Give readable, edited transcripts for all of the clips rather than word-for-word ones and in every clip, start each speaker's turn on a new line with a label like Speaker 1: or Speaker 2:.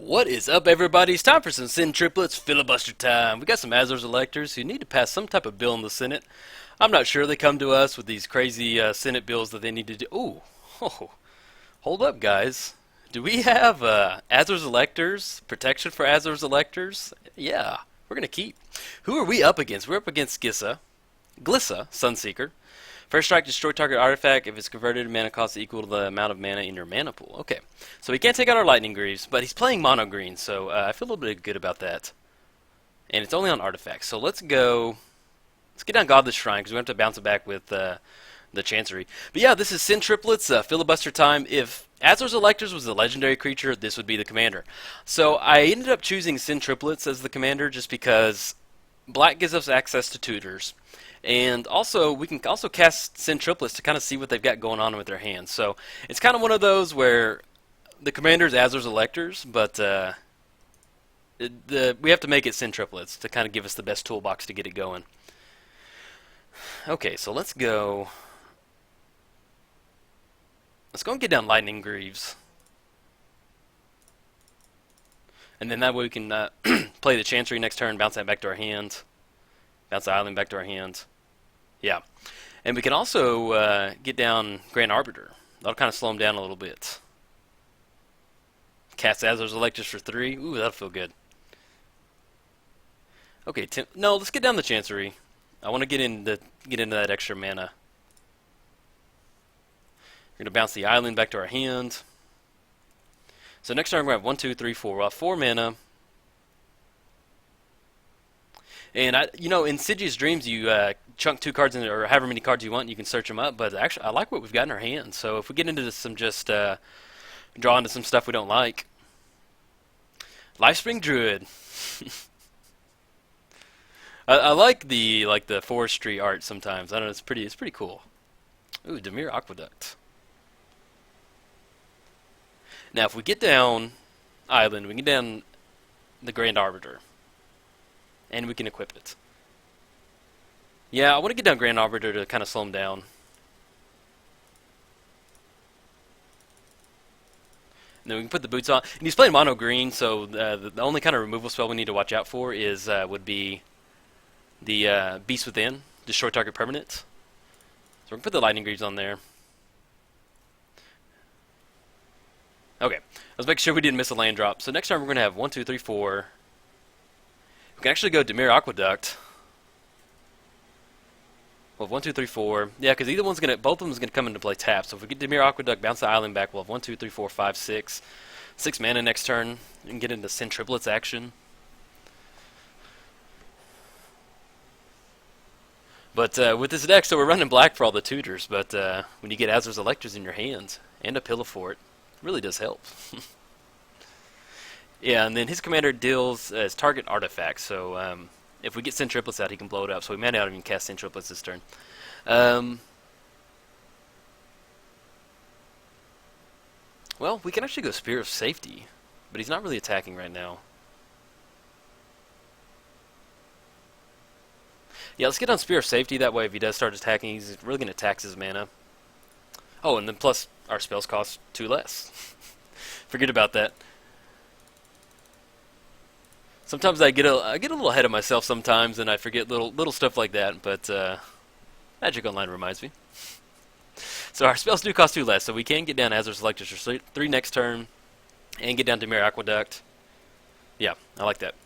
Speaker 1: What is up, everybody? It's time for some Sen Triplets filibuster time. We got some Azor's electors who need to pass some type of bill in the Senate. I'm not sure. They come to us with these crazy Senate bills that they need to do. Ooh, oh, hold up, guys. Do we have Azor's electors? Protection for Azor's electors? Yeah, we're gonna keep. Who are we up against? We're up against Glissa Sunseeker. First strike, destroy target artifact if it's converted to mana cost equal to the amount of mana in your mana pool. Okay, so he can't take out our Lightning Greaves, but he's playing mono green, so I feel a little bit good about that. And it's only on artifacts, so let's go. Let's get down Godless Shrine because we have to bounce it back with the Chancery. But yeah, this is Sen Triplets filibuster time. If Azor's Electors was a legendary creature, this would be the commander. So I ended up choosing Sen Triplets as the commander just because black gives us access to tutors. And also, we can also cast Sen Triplets to kind of see what they've got going on with their hands. So it's kind of one of those where the commander's Azor's Electors, but we have to make it Sen Triplets to kind of give us the best toolbox to get it going. Okay, so let's go. Let's go and get down Lightning Greaves. And then that way we can play the Chancery next turn, bounce that back to our hand. Bounce the island back to our hand. Yeah. And we can also get down Grand Arbiter. That'll kind of slow him down a little bit. Cast Azor's Electors for 3. Ooh, that'll feel good. Okay, no, let's get down the Chancery. I want to get into that extra mana. We're going to bounce the island back to our hand. So next turn we're going to have 1, 2, 3, 4. We'll have 4 mana. And in Sidious Dreams, you chunk 2 cards in, or however many cards you want. You can search them up. But actually, I like what we've got in our hands. So if we get into some just draw into some stuff we don't like, Lifespring Druid. I like the forestry art sometimes. I don't know. It's pretty cool. Ooh, Dimir Aqueduct. Now, if we get down Island, we get down the Grand Arbiter. And we can equip it. Yeah, I want to get down Grand Arbiter to kind of slow him down. And then we can put the boots on. And he's playing mono green, so the only kind of removal spell we need to watch out for is would be the Beast Within, destroy target permanent. So we're going to put the Lightning Greaves on there. Okay, let's make sure we didn't miss a land drop. So next time we're going to have 1, 2, 3, 4. We can actually go Dimir Aqueduct. We'll have 1, 2, 3, 4. Yeah, because both of them is gonna come into play tap. So if we get Dimir Aqueduct, bounce the island back, we'll have 1, 2, 3, 4, 5, 6. 6 mana next turn, and get into Sen Triplets action. But with this deck, so we're running black for all the tutors. But when you get Azor's Electors in your hand and a Pillow Fort, it really does help. Yeah, and then his commander deals as target artifacts. So if we get Sen Triplets out, he can blow it up. So we might not even cast Sen Triplets this turn. Well, we can actually go Spear of Safety, but he's not really attacking right now. Yeah, let's get on Spear of Safety. That way, if he does start attacking, he's really going to tax his mana. Oh, and then plus our spells cost 2 less. Forget about that. Sometimes I get a little ahead of myself sometimes, and I forget little stuff like that. But Magic Online reminds me. So our spells do cost 2 less, so we can get down Azor's Electors for 3 next turn, and get down Dimir Aqueduct. Yeah, I like that.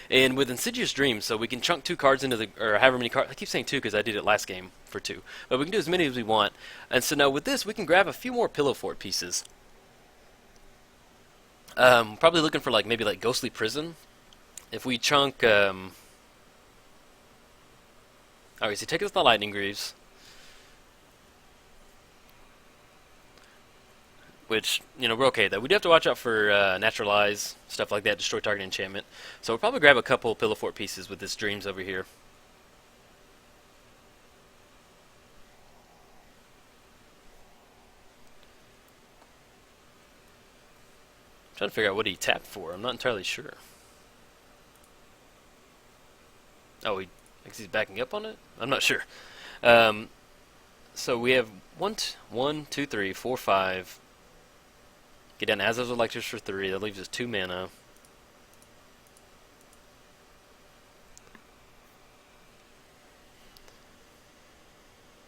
Speaker 1: And with Insidious Dreams, so we can chunk 2 cards into or however many cards. I keep saying 2 because I did it last game for 2, but we can do as many as we want. And so now with this, we can grab a few more Pillow Fort pieces. Probably looking for maybe Ghostly Prison. If we chunk, alright, so take us the Lightning Greaves, which, we're okay though. We do have to watch out for Naturalize, stuff like that, destroy target enchantment. So we'll probably grab a couple Pillow Fort pieces with this Dreams over here. I'm trying to figure out what he tapped for. I'm not entirely sure. Oh, he's backing up on it? I'm not sure. So we have 1, 2, 3, 4, 5, Get down Azor's Electors for 3. That leaves us 2 mana.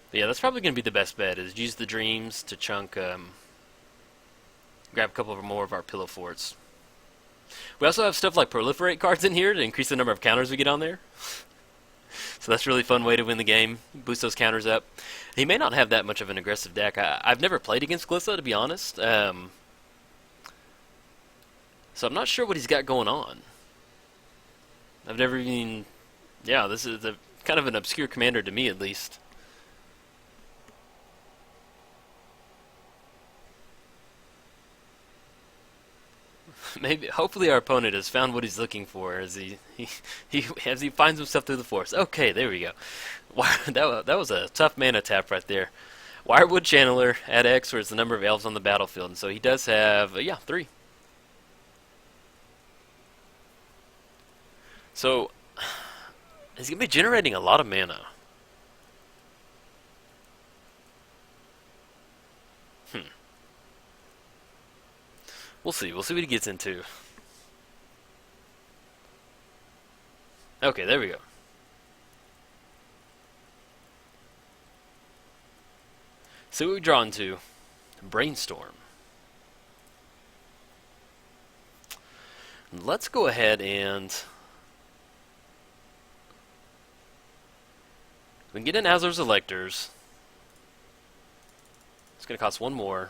Speaker 1: But yeah, that's probably going to be the best bet, is use the Dreams to chunk, grab a couple more of our Pillow Forts. We also have stuff like Proliferate cards in here to increase the number of counters we get on there. So that's a really fun way to win the game. Boost those counters up. He may not have that much of an aggressive deck. I've never played against Glissa, to be honest. So I'm not sure what he's got going on. I've never even... Yeah, this is kind of an obscure commander to me, at least. Maybe, hopefully, our opponent has found what he's looking for as he finds himself through the forest. Okay, there we go. That was a tough mana tap right there. Wirewood Channeler at X, where it's the number of elves on the battlefield, and so he does have 3. So he's gonna be generating a lot of mana. We'll see. We'll see what he gets into. Okay, there we go. See what we draw into. Brainstorm. Let's go ahead and... we can get in Azor's Electors. It's going to cost 1 more.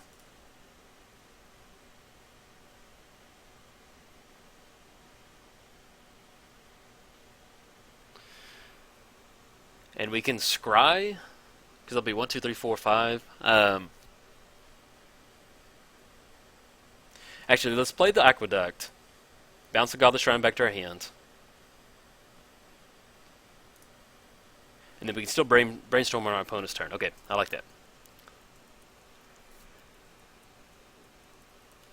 Speaker 1: And we can scry, because it'll be 1, 2, 3, 4, 5. Actually, let's play the Aqueduct. Bounce the Godless Shrine back to our hand. And then we can still brainstorm on our opponent's turn. Okay, I like that.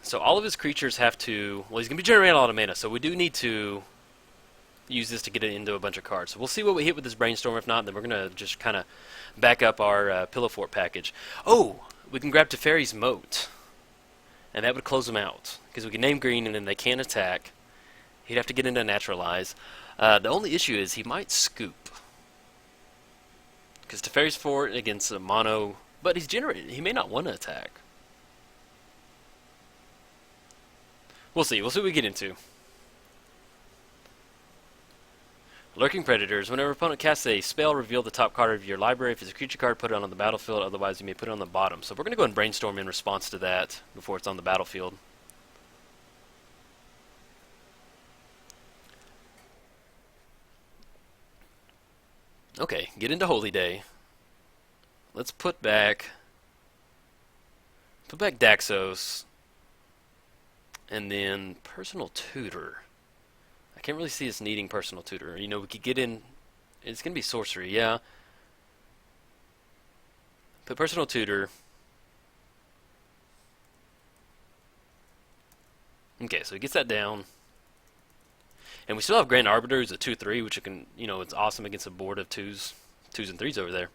Speaker 1: So all of his creatures have to... well, he's going to be generating a lot of mana, so we do need to use this to get it into a bunch of cards. So we'll see what we hit with this Brainstorm. If not, then we're going to just kind of back up our Pillow Fort package. Oh, we can grab Teferi's Moat. And that would close them out. Because we can name green and then they can't attack. He'd have to get into Naturalize. The only issue is he might scoop. Because Teferi's Fort against a mono... but he's generated. He may not want to attack. We'll see. We'll see what we get into. Lurking Predators. Whenever opponent casts a spell, reveal the top card of your library. If it's a creature card, put it on the battlefield. Otherwise, you may put it on the bottom. So we're going to go ahead and brainstorm in response to that before it's on the battlefield. Okay, get into Holy Day. Let's put back Daxos. And then Personal Tutor. I can't really see us needing Personal Tutor. You know, we could get in... it's going to be Sorcery, yeah. Put Personal Tutor. Okay, so he gets that down. And we still have Grand Arbiter, who's a 2-3, which it can, you know, it's awesome against a board of 2s and 3s over there.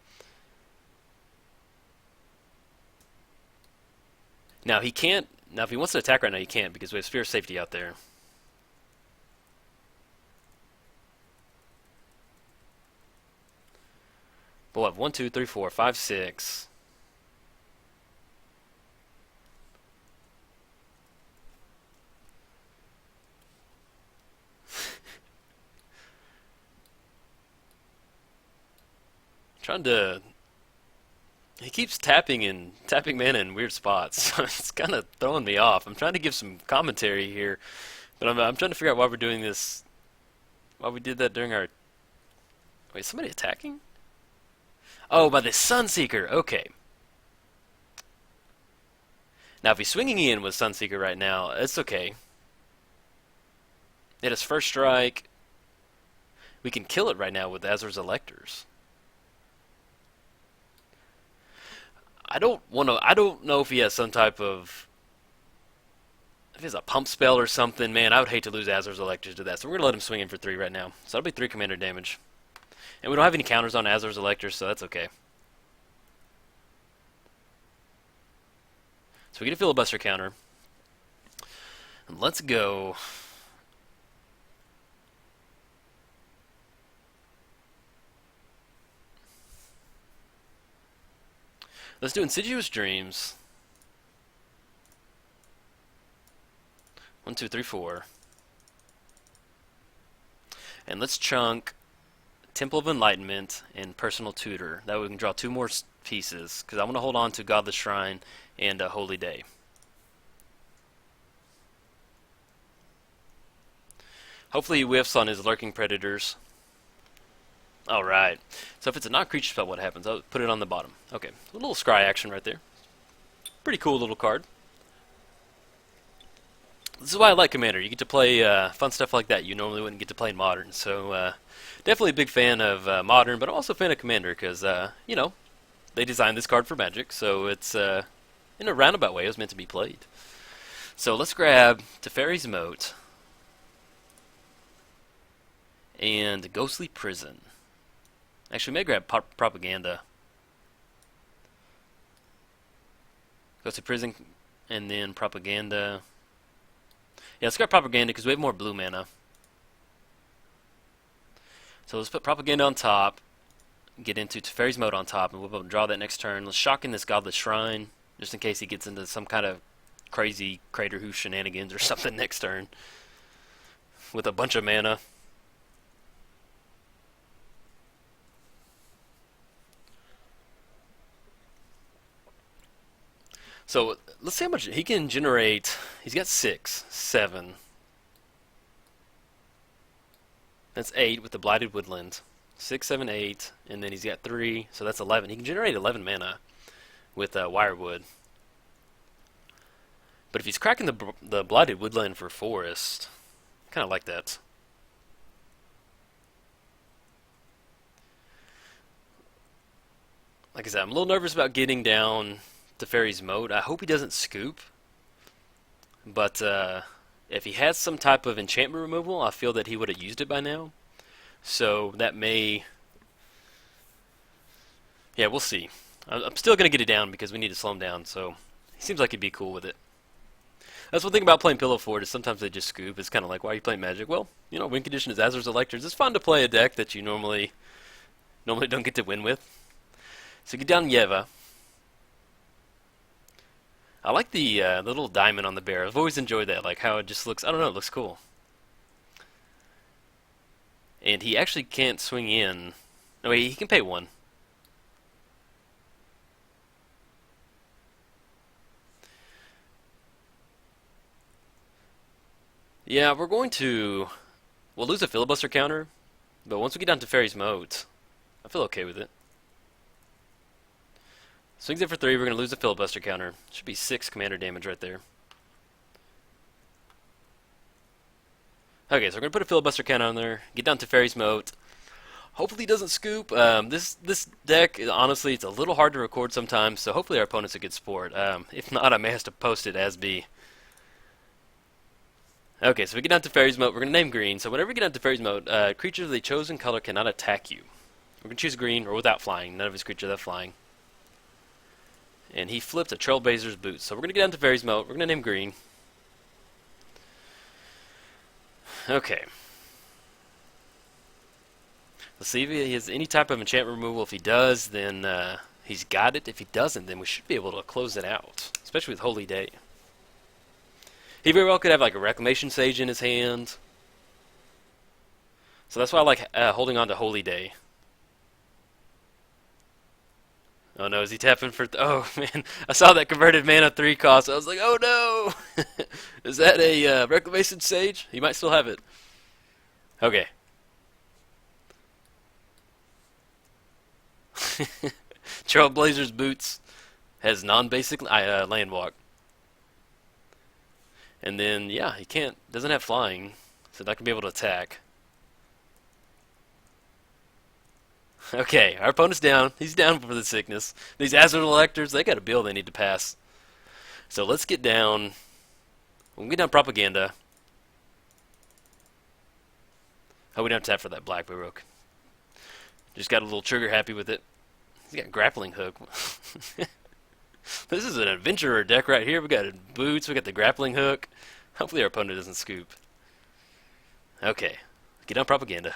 Speaker 1: Now, he can't... now, if he wants to attack right now, he can't, because we have Sphere of Safety out there. But we'll have 1, 2, 3, 4, 5, 6. Trying to... he keeps tapping mana in weird spots, so it's kind of throwing me off. I'm trying to give some commentary here, but I'm trying to figure out why we're doing this. Why we did that during our... wait, somebody attacking? Oh, by the Sunseeker. Okay. Now, if he's swinging in with Sunseeker right now, it's okay. It has first strike. We can kill it right now with Azor's Electors. I don't know if he has some type of... if he has a pump spell or something. Man, I would hate to lose Azor's Electors to that. So we're going to let him swing in for 3 right now. So that'll be 3 commander damage. And we don't have any counters on Azor's Electors, so that's okay. So we get a Filibuster counter. Let's go. Let's do Insidious Dreams. 1, 2, 3, 4. And let's chunk Temple of Enlightenment and Personal Tutor. That way we can draw 2 more pieces, because I want to hold on to Godless Shrine and Holy Day. Hopefully he whiffs on his Lurking Predators. Alright. So if it's a non-creature spell, what happens? I'll put it on the bottom. Okay. A little scry action right there. Pretty cool little card. This is why I like Commander. You get to play fun stuff like that you normally wouldn't get to play in Modern. So definitely a big fan of Modern, but I'm also a fan of Commander because, you know, they designed this card for Magic. So it's, in a roundabout way, it was meant to be played. So let's grab Teferi's Moat and Ghostly Prison. Actually, we may grab Propaganda. Ghostly Prison and then Propaganda. Yeah, let's grab Propaganda because we have more blue mana. So let's put Propaganda on top, get into Teferi's Moat on top, and we'll be able to draw that next turn. Let's shock in this Godless Shrine, just in case he gets into some kind of crazy Crater Hoof shenanigans or something next turn with a bunch of mana. So let's see how much he can generate. He's got 6, 7. That's 8 with the Blighted Woodland. 6, 7, 8, and then he's got 3, so that's 11. He can generate 11 mana with Wirewood. But if he's cracking the Blighted Woodland for Forest, I kind of like that. Like I said, I'm a little nervous about getting down Teferi's Moat. I hope he doesn't scoop. But if he has some type of enchantment removal, I feel that he would have used it by now. So that may... Yeah, we'll see. I'm still going to get it down because we need to slow him down. So he seems like he'd be cool with it. That's one thing about playing Pillow Fort is sometimes they just scoop. It's kind of like, why are you playing Magic? Well, you know, win condition is Azur's Electors. It's fun to play a deck that you normally don't get to win with. So get down Yeva. I like the little diamond on the bear. I've always enjoyed that, like how it just looks, I don't know, it looks cool. And he actually can't swing in. No, he can pay 1. Yeah, we'll lose a Filibuster counter, but once we get down to Teferi's Moat, I feel okay with it. Swings it for 3, we're going to lose a Filibuster counter. Should be 6 commander damage right there. Okay, so we're going to put a Filibuster counter on there, get down to Teferi's Moat. Hopefully he doesn't scoop. This deck, honestly, it's a little hard to record sometimes, so hopefully our opponent's a good sport. If not, I may have to post it as B. Okay, so we get down to Teferi's Moat. We're going to name green. So whenever we get down to Teferi's Moat, creatures of the chosen color cannot attack you. We're going to choose green or without flying. None of his creatures have flying. And he flipped a Trailblazer's Boots. So we're going to get down to Teferi's Moat. We're going to name green. Okay. Let's see if he has any type of enchantment removal. If he does, then he's got it. If he doesn't, then we should be able to close it out. Especially with Holy Day. He very well could have like a Reclamation Sage in his hand. So that's why I like holding on to Holy Day. Oh no, is he tapping for... Oh man, I saw that converted mana 3 cost. I was like, oh no! Is that a Reclamation Sage? He might still have it. Okay. Trailblazer's Boots has non-basic land walk. And then, yeah, he doesn't have flying, so not going to be able to attack. Okay, our opponent's down. He's down for the sickness. These Azure Electors, they got a bill they need to pass. So let's get down. We'll get down Propaganda. Oh, we don't have to tap for that black Baroque. Just got a little trigger happy with it. He's got Grappling Hook. This is an adventurer deck right here. We got boots, we got the Grappling Hook. Hopefully our opponent doesn't scoop. Okay, get on propaganda.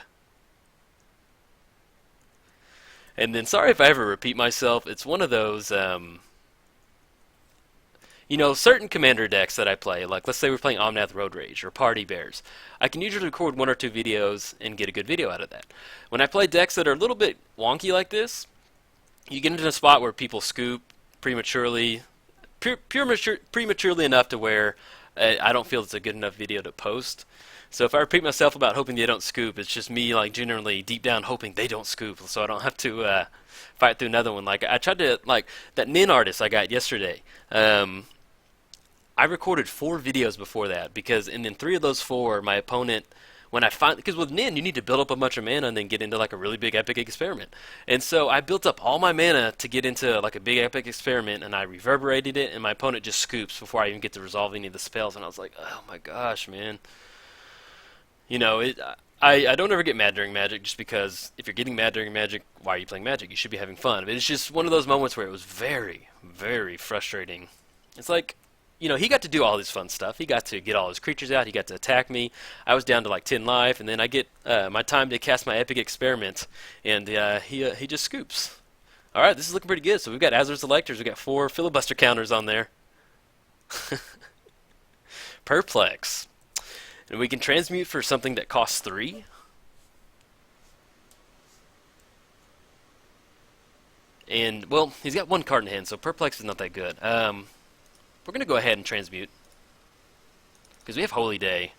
Speaker 1: And then, sorry if I ever repeat myself, it's one of those, you know, certain commander decks that I play, like let's say we're playing Omnath Road Rage or Party Bears, I can usually record 1 or 2 videos and get a good video out of that. When I play decks that are a little bit wonky like this, you get into a spot where people scoop prematurely, prematurely enough to where I don't feel it's a good enough video to post. So if I repeat myself about hoping they don't scoop, it's just me like generally deep down hoping they don't scoop, so I don't have to fight through another one. Like I tried to like that Nin artist I got yesterday. I recorded 4 videos before that because, and in 3 of those 4, my opponent, when I find, because with Nin you need to build up a bunch of mana and then get into like a really big epic experiment. And so I built up all my mana to get into like a big epic experiment, and I reverberated it, and my opponent just scoops before I even get to resolve any of the spells, and I was like, oh my gosh, man. You know, I don't ever get mad during Magic, just because if you're getting mad during Magic, why are you playing Magic? You should be having fun. But it's just one of those moments where it was very, very frustrating. It's like, you know, he got to do all this fun stuff. He got to get all his creatures out. He got to attack me. I was down to like 10 life, and then I get my time to cast my epic experiment, and he just scoops. All right, this is looking pretty good. So we've got Azor's Electors. We've got 4 Filibuster counters on there. Perplex. And we can transmute for something that costs 3. And, well, he's got 1 card in hand, so Perplex is not that good. We're going to go ahead and transmute, because we have Holy Day.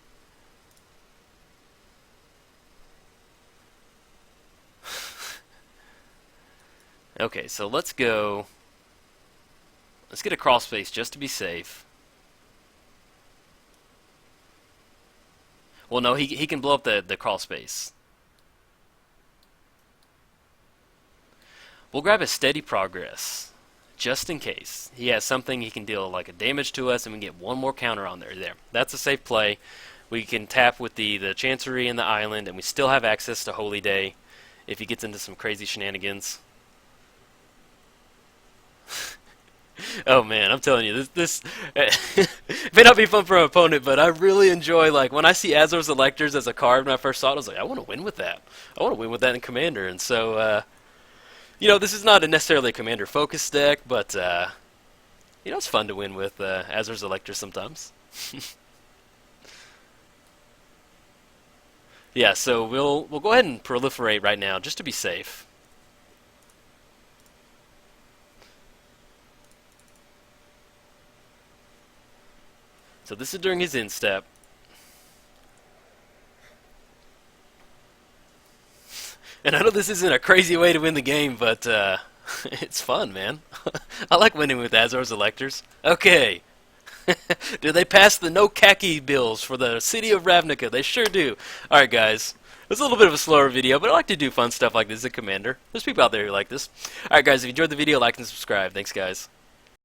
Speaker 1: Okay, so let's go. Let's get a crawl space just to be safe. Well, no, he can blow up the crawl space. We'll grab a Steady Progress, just in case. He has something he can deal like a damage to us, and we can get 1 more counter on there. That's a safe play. We can tap with the Chancery and the Island, and we still have access to Holy Day if he gets into some crazy shenanigans. Oh man, I'm telling you, this may not be fun for an opponent, but I really enjoy, like, when I see Azor's Electors as a card when I first saw it, I was like, I want to win with that. I want to win with that in Commander, and so, you know, this is not necessarily a Commander-focused deck, but, you know, it's fun to win with Azor's Electors sometimes. Yeah, so we'll go ahead and proliferate right now, just to be safe. So this is during his end step. And I know this isn't a crazy way to win the game, but it's fun, man. I like winning with Azor's Electors. Okay. Do they pass the no khaki bills for the city of Ravnica? They sure do. Alright, guys. It's a little bit of a slower video, but I like to do fun stuff like this as a Commander. There's people out there who like this. Alright, guys, if you enjoyed the video, like and subscribe. Thanks, guys.